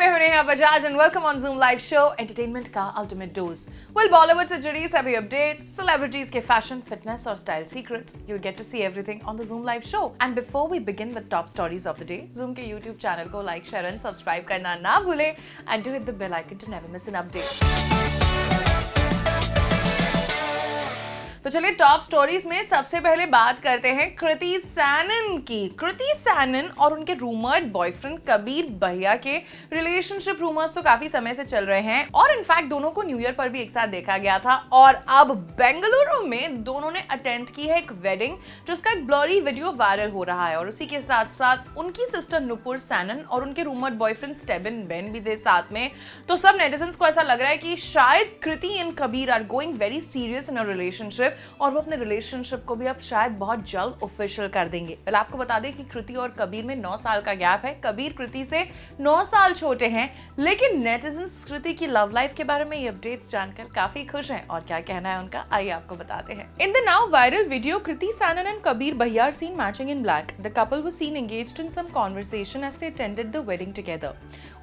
मैं हूं Neha Bajaj and welcome on Zoom live show, entertainment का अल्टीमेट डोज। बॉलीवुड से जुड़ी सभी अपडेट्स, सेलिब्रिटीज के फैशन, फिटनेस और style secrets, you will get to see everything on the Zoom live show. And before we begin with top stories of the day, Zoom के YouTube channel को like, share and subscribe करना ना भूलें and do hit the bell icon to never miss an update. तो चलिए top stories में सबसे पहले बात करते हैं कृति सैनन की। कृति सैनन और उनके रूमर्ड बॉयफ्रेंड कबीर भैया के रिलेशनशिप रूमर्स तो काफी समय से चल रहे हैं और इनफैक्ट दोनों को न्यू ईयर पर भी एक साथ देखा गया था और अब बेंगलुरु में दोनों ने अटेंड की है एक वेडिंग जिसका एक ब्लरी वीडियो वायरल हो रहा है और उसी के साथ साथ उनकी सिस्टर नुपुर सैनन और उनके रूमर्ड बॉयफ्रेंड स्टेबिन बेन भी थे साथ में। तो सब नेटिजन्स को ऐसा लग रहा है कि शायद Kriti and Kabir are going very serious in a relationship और वो अपने रिलेशनशिप को भी अब शायद बहुत जल्द ऑफिशियल कर देंगे। पहले आपको बता दें कि कृति और कबीर में 9 साल का गैप है। कबीर कृति से 9 साल छोटे हैं, लेकिन नेटिजन्स कृति की लव लाइफ के बारे में ये अपडेट्स जानकर काफी खुश हैं और क्या कहना है उनका आइए आपको बताते हैं। In the now viral video, Kriti Sanon and Kabir Bahia are seen matching in black. The couple was seen engaged in some conversation as they attended the wedding together.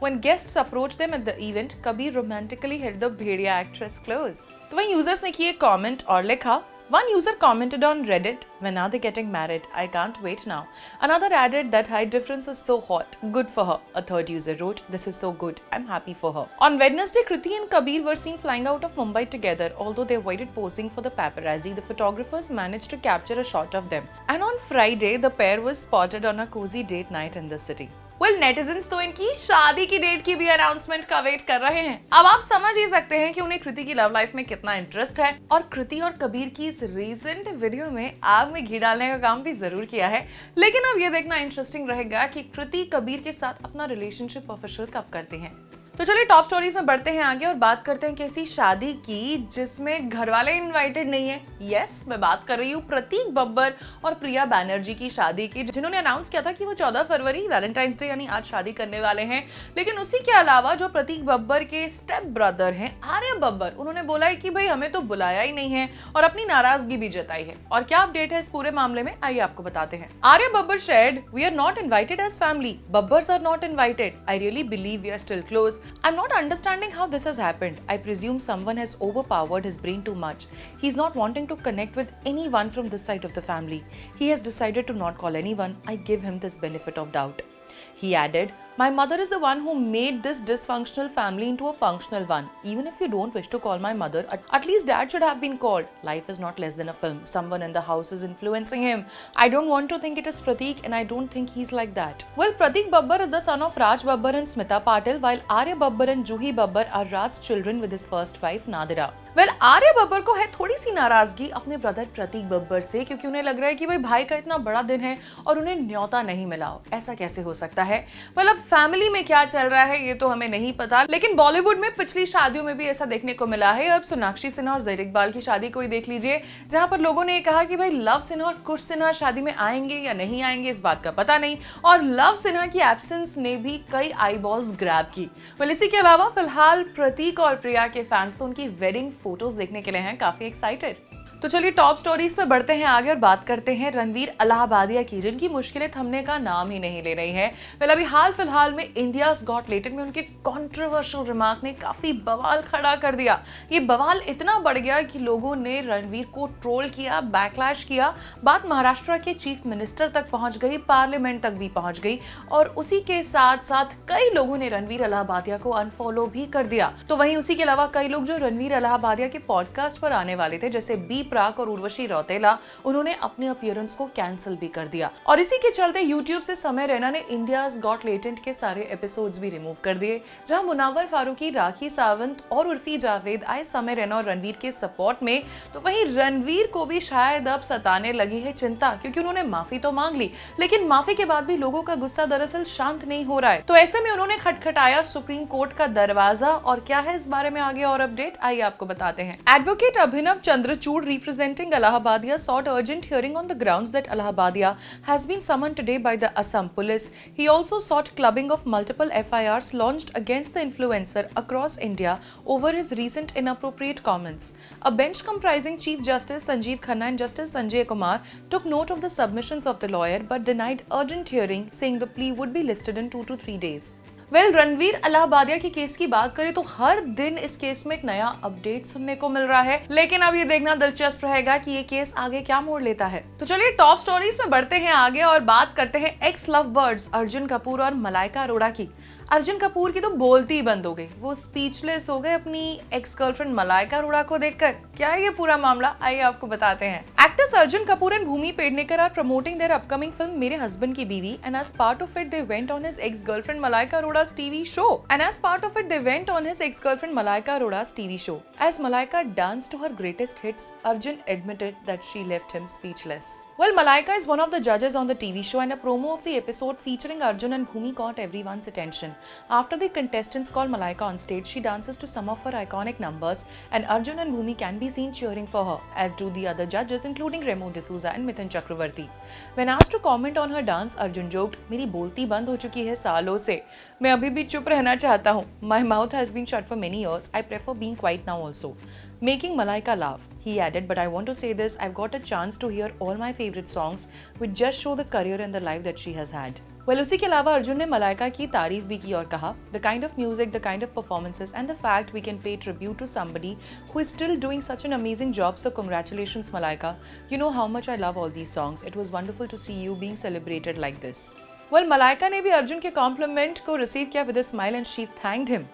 When guests approached them at the event, Kabir romantically held the Bhediya actress close. तो वहीं users ने किए comment और लिखा, One user commented on Reddit, when are they getting married? I can't wait now. Another added that height difference is so hot. Good for her. A third user wrote, this is so good. I'm happy for her. On Wednesday, Kriti and Kabir were seen flying out of Mumbai together. Although they avoided posing for the paparazzi, the photographers managed to capture a shot of them. And on Friday, the pair was spotted on a cozy date night in the city. Netizens तो इनकी शादी की date की भी announcement का wait कर रहे हैं। अब आप समझ ही सकते हैं कि उन्हें कृति की लव लाइफ में कितना इंटरेस्ट है और कृति और कबीर की इस रीसेंट वीडियो में आग में घी डालने का काम भी जरूर किया है। लेकिन अब ये देखना इंटरेस्टिंग रहेगा कि कृति कबीर के साथ अपना रिलेशनशिप ऑफिशियल कब करती हैं। तो चलिए टॉप स्टोरीज में बढ़ते हैं आगे और बात करते हैं कैसी शादी की जिसमें घर वाले इनवाइटेड नहीं है। यस, मैं बात कर रही हूँ प्रतीक बब्बर और प्रिया बैनर्जी की शादी की, जिन्होंने अनाउंस किया था कि वो 14 फरवरी वैलेंटाइंस डे यानी आज शादी करने वाले हैं। लेकिन उसी के अलावा जो प्रतीक बब्बर के स्टेप ब्रदर हैं आर्य बब्बर, उन्होंने बोला है कि भाई हमें तो बुलाया ही नहीं है और अपनी नाराजगी भी जताई है। और क्या अपडेट है इस पूरे मामले में आइए आपको बताते हैं। Arya Babbar shared, we are not invited as family, Babbars are not invited, I really believe we are still close. I'm not understanding how this has happened. I presume someone has overpowered his brain too much. He's not wanting to connect with anyone from this side of the family. He has decided to not call anyone. I give him this benefit of doubt. He added, my mother is the one who made this dysfunctional family into a functional one. Even if you don't wish to call my mother, at least dad should have been called. Life is not less than a film. Someone in the house is influencing him. I don't want to think it is Pratik and I don't think he's like that. Well, Pratik Babbar is the son of Raj Babbar and Smita Patil, while Arya Babbar and Juhi Babbar are Raj's children with his first wife Nadira. Well, Arya Babbar को है थोड़ी सी नाराजगी अपने brother प्रतीक बब्बर से, क्योंकि उन्हें लग रहा है कि भाई भाई का इतना बड़ा दिन है और उन्हें न्योता नहीं मिला। ऐसा कैसे हो सकता है? मतलब फैमिली में क्या चल रहा है ये तो हमें नहीं पता, लेकिन बॉलीवुड में पिछली शादियों में भी ऐसा देखने को मिला है। अब सोनाक्षी सिन्हा और ज़हीर इकबाल की शादी को ही देख लीजिए, जहां पर लोगों ने कहा कि भाई लव सिन्हा और कुश सिन्हा शादी में आएंगे या नहीं आएंगे इस बात का पता नहीं, और लव सिन्हा की एब्सेंस ने भी कई आई बॉल्स ग्रैब की। इसी के अलावा फिलहाल प्रतीक और प्रिया के फैंस तो उनकी वेडिंग फोटोज देखने के लिए हैं काफी एक्साइटेड। तो चलिए टॉप स्टोरीज में बढ़ते हैं आगे और बात करते हैं रणवीर अलाहाबादिया की, जिनकी मुश्किलें थमने का नाम ही नहीं ले रही है। अभी हाल फिलहाल में इंडियाज गॉट लेटेड में उनके कंट्रोवर्शियल रिमार्क ने काफी बवाल खड़ा कर दिया। ये बवाल इतना बढ़ गया कि लोगों ने रणवीर को ट्रोल किया, बैकलैश किया, बात महाराष्ट्र के चीफ मिनिस्टर तक पहुंच गई, पार्लियामेंट तक भी पहुंच गई और उसी के साथ साथ कई लोगों ने रणवीर अलाहाबादिया को अनफॉलो भी कर दिया। तो वहीं उसी के अलावा कई लोग जो रणवीर अलाहाबादिया के पॉडकास्ट पर आने वाले थे, जैसे बी प्राक और उर्वशी रौतेला, उन्होंने अपने अपीयरेंस को कैंसिल भी कर दिया। और इसी के चलते यूट्यूब से समय रैना ने इंडियाज गॉट लेटेंट के सारे एपिसोड्स भी रिमूव कर दिए, जहां मुनावर फारूकी, राखी सावंत और उर्फी जावेद आए समय रैना और रणवीर के सपोर्ट में। तो वहीं रणवीर को भी शायद अब सताने लगी है चिंता, क्योंकि उन्होंने माफी तो मांग ली, लेकिन माफी के बाद भी लोगों का गुस्सा दरअसल शांत नहीं हो रहा है। तो ऐसे में उन्होंने खटखटाया सुप्रीम कोर्ट का दरवाजा, और क्या है इस बारे में आगे और अपडेट आइए आपको बताते हैं। Advocate Abhinav Chandrachud representing Allahabadiya sought urgent hearing on the grounds that Allahabadiya has been summoned today by the Assam police. He also sought clubbing of multiple FIRs launched against the influencer across India over his recent inappropriate comments. A bench comprising Chief Justice Sanjeev Khanna and Justice Sanjay Kumar took note of the submissions of the lawyer but denied urgent hearing, saying the plea would be listed in 2 to 3 days. Well Ranveer Allahbadia के case की बात करें तो हर दिन इस case में एक नया अपडेट सुनने को मिल रहा है, लेकिन अब ये देखना दिलचस्प रहेगा कि ये केस आगे क्या मोड़ लेता है। तो चलिए टॉप स्टोरीज में बढ़ते हैं आगे और बात करते हैं x love birds Arjun Kapoor और मलाइका अरोड़ा की। अर्जुन कपूर की तो बोलती ही बंद हो गई, वो स्पीचलेस हो गए अपनी एक्स गर्लफ्रेंड मलाइका अरोड़ा को देखकर। क्या है ये पूरा मामला, आइए आपको बताते हैं। Actors Arjun Kapoor and Bhumi Pednekar are promoting their upcoming film मेरे हस्बैंड की बीवी, and as part of it they went on his ex-girlfriend Malaika Arhora's TV show. As Malaika danced to her greatest hits, Arjun admitted that she left him speechless. Well, Malaika is one of the judges on the TV show, and a promo of the episode featuring Arjun and Bhumi caught everyone's attention. After the contestants call Malaika on stage, she dances to some of her iconic numbers, and Arjun and Bhumi can be seen cheering for her, as do the other judges, including Remo D'Souza and Mithun Chakravarti. When asked to comment on her dance, Arjun joked, "मेरी बोलती बंद हो चुकी है सालों से, मैं अभी भी चुप रहना चाहता हूँ. My mouth has been shut for many years. I prefer being quiet now also." Making Malaika laugh, he added, "But I want to say this, I've got a chance to hear all my favorite songs, which just show the career and the life that she has had." Well, उसी के अलावा अर्जुन ने मलाइका की तारीफ भी की और कहा, "The kind of music, the kind of performances, and the fact we can pay tribute to somebody who is still doing such an amazing job. So congratulations, Malaika. You know how much I love all these songs. It was wonderful to see you being celebrated like this." Well, Malaika ने भी अर्जुन के complement को receive किया with a smile and she thanked him.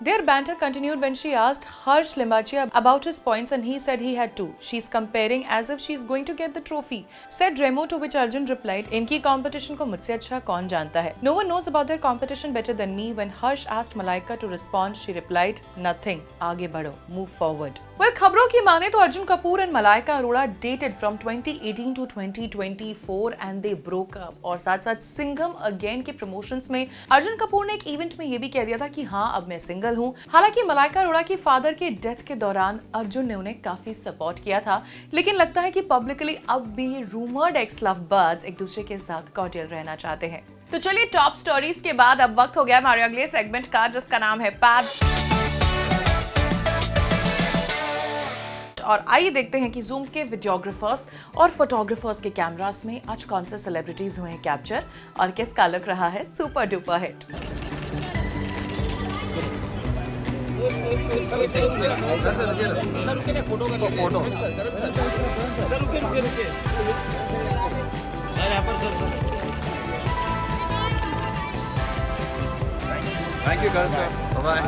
Their banter continued when she asked Harsh Limbachia about his points and he said he had two. She's comparing as if she's going to get the trophy, said Remo, to which Arjun replied, "इनकी competition को मुझसे अच्छा कौन जानता है? No one knows about their competition better than me." When Harsh asked Malaika to respond, she replied, "Nothing. आगे बढ़ो. Move forward." Well, खबरों की माने तो Arjun Kapoor and Malaika Arora dated from 2018 to 2024 and they broke up. और साथ साथ Singham again के प्रमोशंस में अर्जुन कपूर ने एक इवेंट में ये भी कह दिया था कि हाँ अब मैं सिंगल हूँ। हालांकि मलाइका अरोड़ा की फादर के डेथ के दौरान अर्जुन ने उन्हें काफी सपोर्ट किया था, लेकिन लगता है कि पब्लिकली अब भी रूमर्ड एक्स लव बर्ड्स एक दूसरे के साथ कॉर्डियल रहना चाहते हैं। तो चलिए टॉप स्टोरीज के बाद अब वक्त हो गया हमारे अगले सेगमेंट का, जिसका नाम है पैब। और आइए देखते हैं कि जूम के वीडियोग्राफर्स और फोटोग्राफर्स के कैमरास में आज कौन से सेलिब्रिटीज हुए हैं कैप्चर और किसका लुक रहा है super duper hit. Thank you, guys. Bye-bye.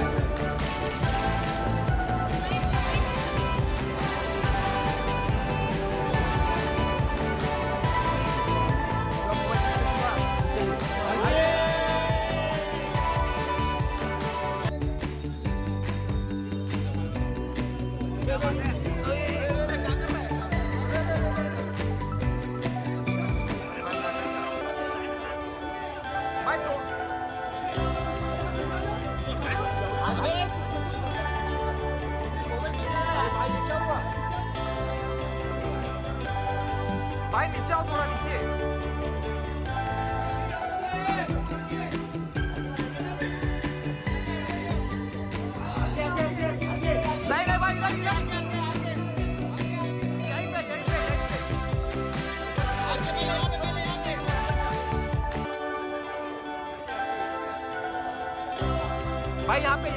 भाई नीचे आओ, थोड़ा नीचे। नहीं भाई इधर इधर यहीं पे भाई यहाँ पे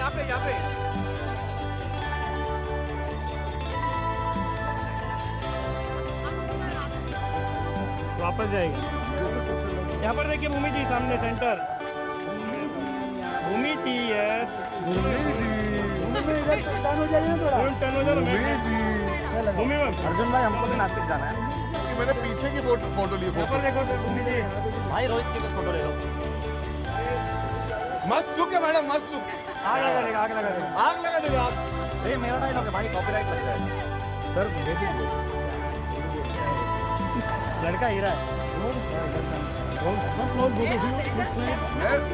वापस जाएगी। यहाँ पर देखिए भूमि जी सामने सेंटर। भूमि जी है। टर्न हो जाइए ना थोड़ा। टर्न हो जाओ। भूमि मैम। अर्जुन भाई हमको भी नासिक जाना है। कि मैंने पीछे की फोटो ली। यहाँ पर देखो भूमि जी। भाई रोहित की फोटो ले लो। मस्त लुक है मैडम, मस्त लुक। आग लगा देगा आप। ये मेरा डायलॉग है भाई, कॉपीराइट लग जाएगा। सर लड़का हीरा है।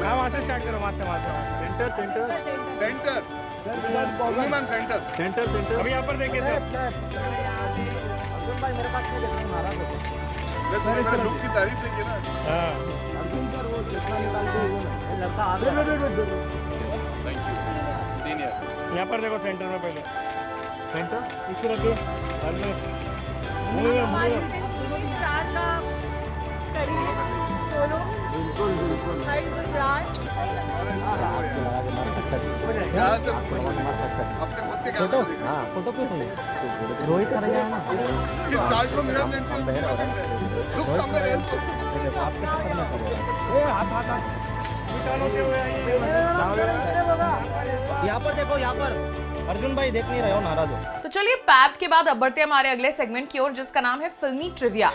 वहाँ से स्टार्ट करो, वहाँ से सेंटर। अभी यहाँ पर देखिए सर। अर्जुन भाई मेरे पास नहीं देखिए, नाराज होते। मेरे लुक की तारीफ लीजिए ना। हाँ अर्जुन सर वो चश्मा निकाल के लड़का आ गया। Thank you senior. यहाँ पर देखो सेंटर में पहले सेंटर इसी रखिए। स्टार का करिए सोलो। बिल्कुल जहाँ से अपने खुद के फोटो कैमरे हाँ फोटो क्यों चाहिए रोहित सर है ना He's not from here, then look somewhere else. आपके चक्कर में करो ए हाथ हाथ हाथ यहाँ पर देखो यहाँ पर अर्जुन भाई देख नहीं रहे हो नाराज हो तो चलिए पैप के बाद अब बढ़ते हैं हमारे अगले सेगमेंट की ओर, जिसका नाम है फिल्मी ट्रिविया।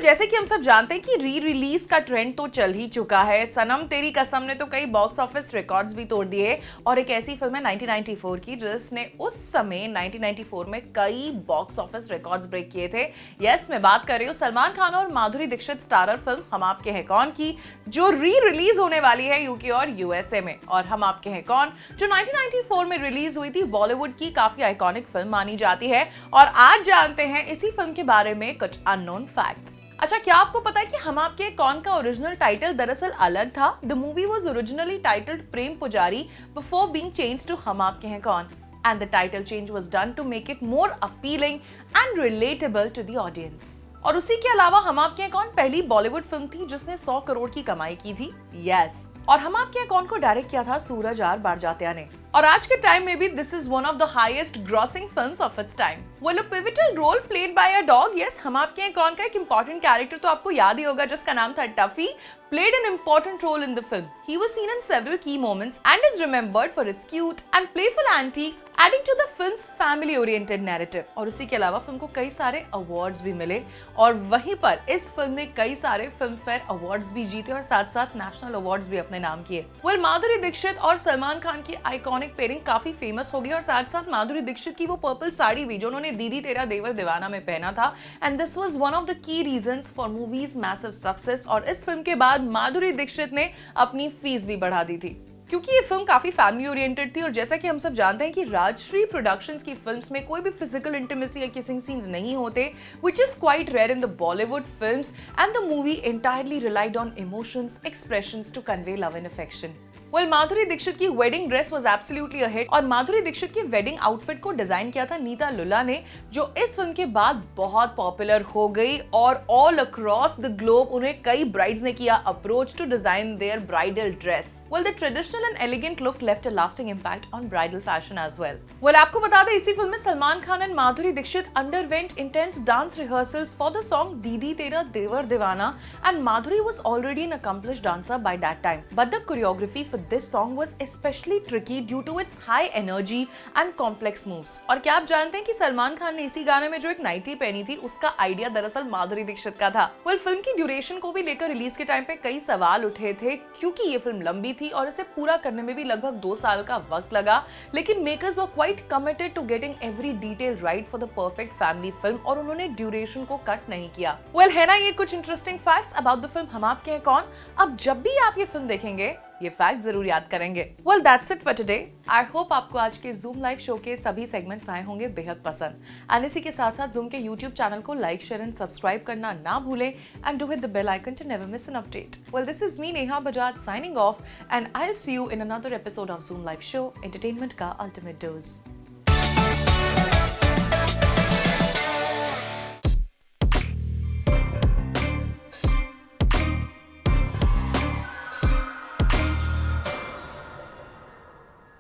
जैसे कि हम सब जानते हैं कि री रिलीज का ट्रेंड तो चल ही चुका है। सनम तेरी कसम ने तो कई बॉक्स ऑफिस रिकॉर्ड्स भी तोड़ दिए और एक ऐसी फिल्म है 1994 की जिसने उस समय 1994 में कई बॉक्स ऑफिस रिकॉर्ड्स ब्रेक किए थे। यस, मैं बात कर रही हूँ सलमान खान और माधुरी दीक्षित स्टारर फिल्म हम आपके हैं कौन की, जो री रिलीज होने वाली है यूके और यूएसए में। और हम आपके हैं कौन जो 1994 में रिलीज हुई थी, बॉलीवुड की काफी आइकॉनिक फिल्म मानी जाती है। और आज जानते हैं इसी फिल्म के बारे में कुछ अननोन फैक्ट्स। अच्छा, क्या आपको पता है कि हम आपके कौन का ओरिजिनल टाइटल दरअसल अलग था? The movie was originally titled Prem Pujari before being changed to Hum आपके Hain Koun, and the title change was done to make it more appealing and relatable to the audience. और उसी के अलावा हम आपके हैं कौन पहली बॉलीवुड फिल्म थी जिसने 100 करोड़ की कमाई की थी। यस, और हम आपके हैं कौन को डायरेक्ट किया था सूरज आर बारजात्या ने। और आज के टाइम में भी this is one of the highest grossing films of its time. Well, a pivotal role played by a dog. Yes, हम आपके हैं कौन का एक इंपॉर्टेंट कैरेक्टर तो आपको याद ही होगा जिसका नाम था Tuffy, played an important role in the film. He was seen in several key moments and is remembered for his cute and playful antics, adding to the film's family-oriented narrative. और उसी के अलावा फिल्म को कई सारे awards भी मिले और वहीं पर इस फिल्म ने कई सारे फिल्म फेयर अवार्ड्स भी जीते और साथ साथ नेशनल अवार्ड्स भी अपने नाम किए। वेल, माधुरी दीक्षित और सलमान खान की आइकॉनिक पेयरिंग काफी फेमस हो गई और साथ साथ माधुरी दीक्षित की वो पर्पल साड़ी भी जो उन्होंने दीदी तेरा देवर दीवाना में पहना था, and this was one of the key reasons for movies massive success. और इस फिल्म के बाद माधुरी दीक्षित ने अपनी फीस भी बढ़ा दी थी क्योंकि ये फिल्म काफी फैमिली ओरिएंटेड थी। और जैसा कि हम सब जानते हैं कि राजश्री प्रोडक्शंस की फिल्म्स में कोई भी फिजिकल इंटीमेसी या किसिंग सीन्स नहीं होते, which is quite rare in the Bollywood films, and the movie entirely relied on emotions, expressions to convey love and affection. Well, Madhuri Dixit की wedding dress was absolutely a hit और माधुरी दीक्षित की wedding outfit को design किया था नीता लुल्ला ने, जो इस film के बाद बहुत पॉपुलर हो गई और ऑल अक्रॉस द ग्लोब उन्हें कई ब्राइड्स ने किया approach to design their bridal dress. Well, the traditional and elegant look left a lasting impact on bridal fashion as well. Well, आपको बता दें इसी फिल्म में Salman Khan and Madhuri Dixit underwent intense dance rehearsals for the song Didi Tera Devar Deewana, and Madhuri was already an accomplished dancer by that time, but the choreography for this song was especially tricky due to its high energy and complex moves। और क्या आप जानते हैं कि सलमान खान ने इसी गाने में जो एक नाइटी पहनी थी उसका आइडिया दरअसल माधुरी दीक्षित का था। वेल, फिल्म की ड्यूरेशन को भी लेकर रिलीज के टाइम पे कई सवाल उठे थे क्योंकि ये फिल्म लंबी थी और इसे पूरा करने में भी लगभग 2 साल का वक्त लगा, लेकिन makers were quite committed to getting every detail right for the perfect family film और उन्होंने ड्यूरेशन को कट नहीं किया। वेल, है ना ये कुछ interesting facts about the film हम आपके हैं कौन। अब जब भी आप ये फिल्म देखेंगे ये फैक्ट जरूर याद करेंगे। Well, that's it for today. I hope आपको आज के जूम लाइव शो के सभी सेगमेंट्स आए होंगे बेहद पसंद। एंड इसी के साथ साथ जूम के यूट्यूब चैनल को लाइक, शेयर एंड सब्सक्राइब करना ना भूलें and do hit the bell icon to never miss an update. Well, this is me Neha Bajaj signing off and I will see you in another episode of Zoom live show, entertainment का ultimate dose.